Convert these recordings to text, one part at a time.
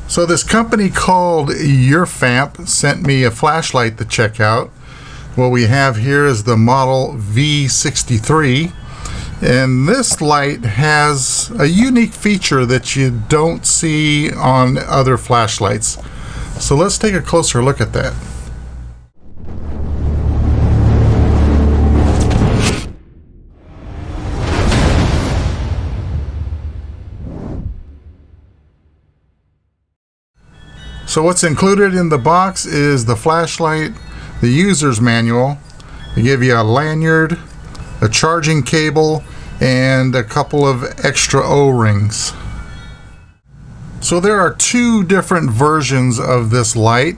So this company called urFLAMP sent me a flashlight to check out. What we have here is the model V63, and this light has a unique feature that you don't see on other flashlights. So let's take a closer look at that. So what's included in the box is the flashlight, the user's manual. They give you a lanyard, a charging cable, and a couple of extra O-rings. So there are two different versions of this light.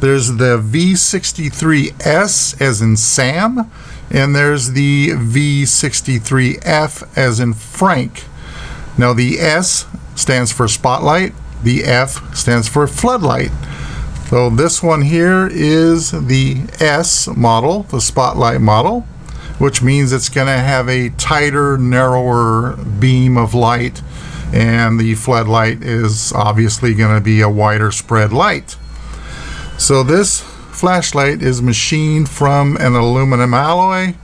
There's the V63-S as in Sam, and there's the V63-F as in Frank. Now the S stands for spotlight. The F stands for floodlight. So this one here is the S model, the spotlight model, which means it's going to have a tighter, narrower beam of light, and the floodlight is obviously going to be a wider spread light. So this flashlight is machined from an aluminum alloy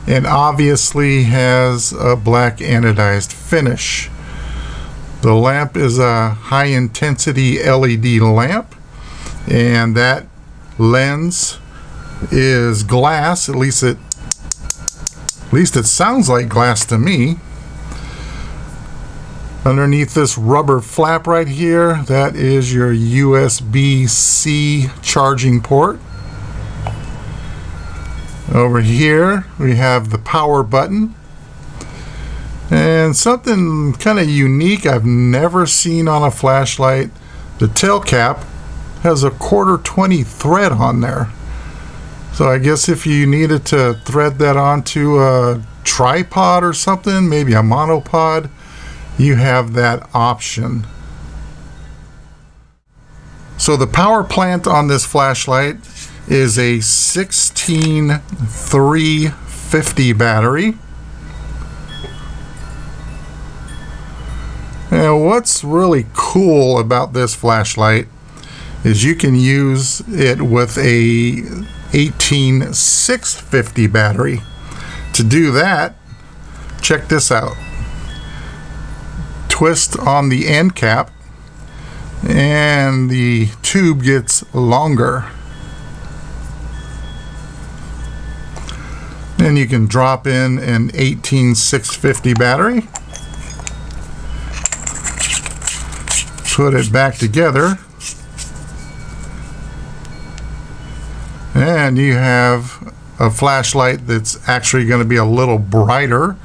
and obviously has a black anodized finish. The lamp is a high intensity LED lamp, and that lens is glass. At least it sounds like glass to me. Underneath this rubber flap right here, that is your USB-C charging port. Over here we have the power button. And something kind of unique I've never seen on a flashlight, the tail cap has a 1/4-20 thread on there. So I guess if you needed to thread that onto a tripod or something, maybe a monopod, you have that option. So the power plant on this flashlight is a 16350 battery. And what's really cool about this flashlight is you can use it with a 18650 battery. To do that, check this out. Twist on the end cap and the tube gets longer. Then you can drop in an 18650 battery. Put it back together, and you have a flashlight that's actually going to be a little brighter,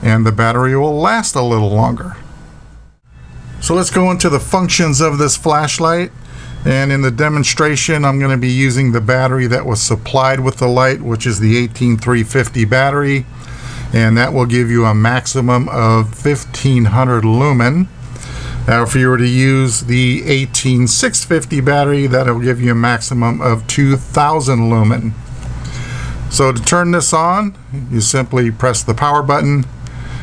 and the battery will last a little longer. So let's go into the functions of this flashlight, and in the demonstration I'm going to be using the battery that was supplied with the light, which is the 18350 battery, and that will give you a maximum of 1500 lumen. Now if you were to use the 18650 battery, that'll give you a maximum of 2000 lumen. So to turn this on, you simply press the power button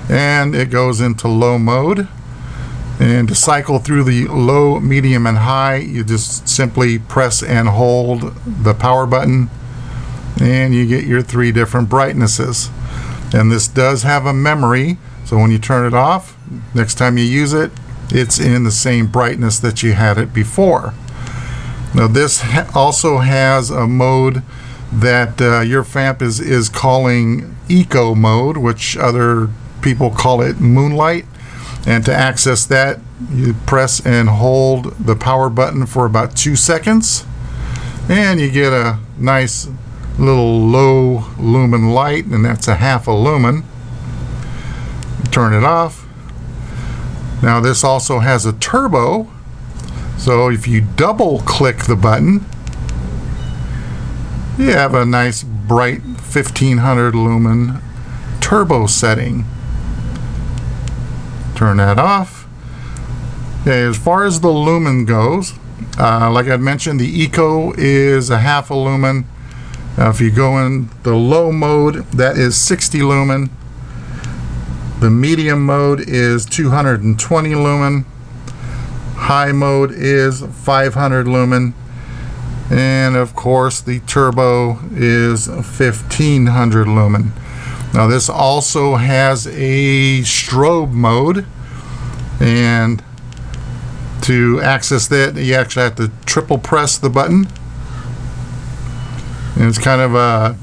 and it goes into low mode. And to cycle through the low, medium, and high, you just simply press and hold the power button and you get your 3 different brightnesses. And this does have a memory, so when you turn it off, next time you use it, it's in the same brightness that you had it before. Now this also has a mode that urFLAMP is calling eco mode, which other people call it moonlight. And to access that, you press and hold the power button for about 2 seconds, and you get a nice little low lumen light, and that's a 1/2 a lumen. Turn it off. Now this also has a turbo, so if you double click the button, you have a nice bright 1500 lumen turbo setting. Turn that off. Okay, as far as the lumen goes, like I mentioned, the eco is a 1/2 a lumen. Now if you go in the low mode, that is 60 lumen. The medium mode is 220 lumen. High mode is 500 lumen. And of course the turbo is 1500 lumen. Now this also has a strobe mode, and to access that you actually have to triple press the button. And it's kind of a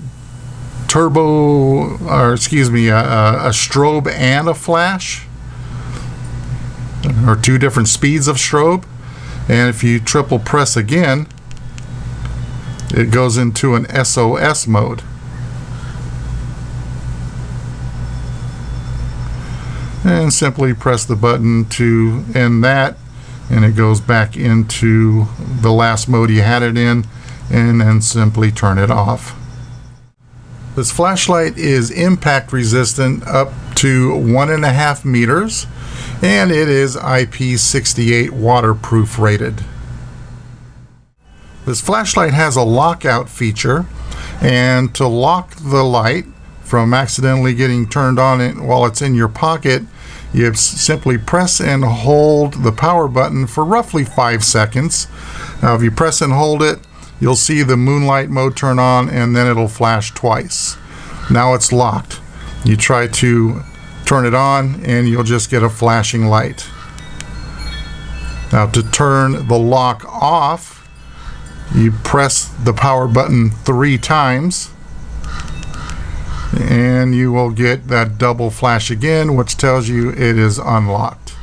turbo, or excuse me, a strobe and a flash, or two different speeds of strobe. And if you triple press again, it goes into an SOS mode. And simply press the button to end that, and it goes back into the last mode you had it in, and then simply turn it off. This flashlight is impact resistant up to 1.5 meters, and it is IP68 waterproof rated. This flashlight has a lockout feature, and to lock the light from accidentally getting turned on it while it's in your pocket, you simply press and hold the power button for roughly 5 seconds. Now if you press and hold it, you'll see the moonlight mode turn on, and then it'll flash twice. Now it's locked. You try to turn it on and you'll just get a flashing light. Now to turn the lock off, you press the power button 3 times, and you will get that double flash again, which tells you it is unlocked.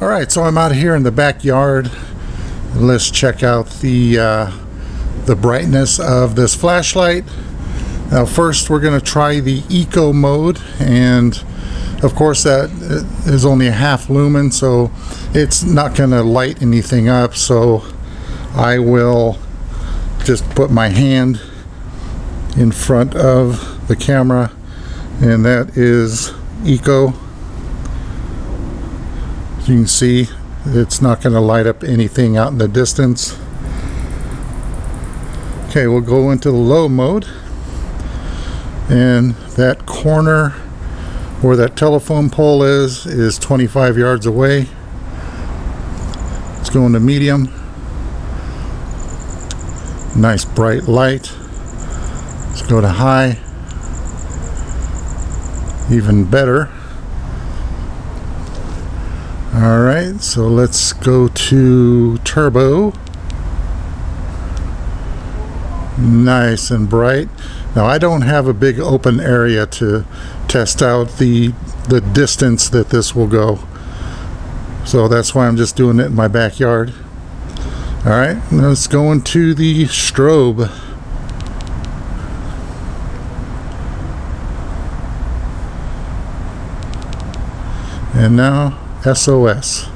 Alright, so I'm out here in the backyard. Let's check out the brightness of this flashlight. Now first we're going to try the eco mode, and of course that is only a half lumen, so it's not going to light anything up. So I will just put my hand in front of the camera, and that is eco. As you can see, it's not going to light up anything out in the distance. Okay, we'll go into the low mode, and that corner where that telephone pole is 25 yards away. Let's go into medium. Nice bright light. Let's go to high. Even better. Alright, so let's go to turbo. Nice and bright. Now I don't have a big open area to test out the distance that this will go, so that's why I'm just doing it in my backyard. Alright, let's go into the strobe. And now SOS.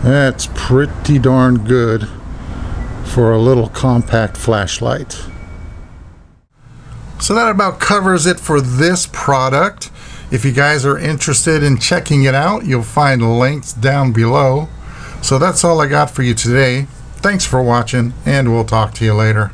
That's pretty darn good for a little compact flashlight. So that about covers it for this product. If you guys are interested in checking it out, you'll find links down below. So that's all I got for you today. Thanks for watching, and we'll talk to you later.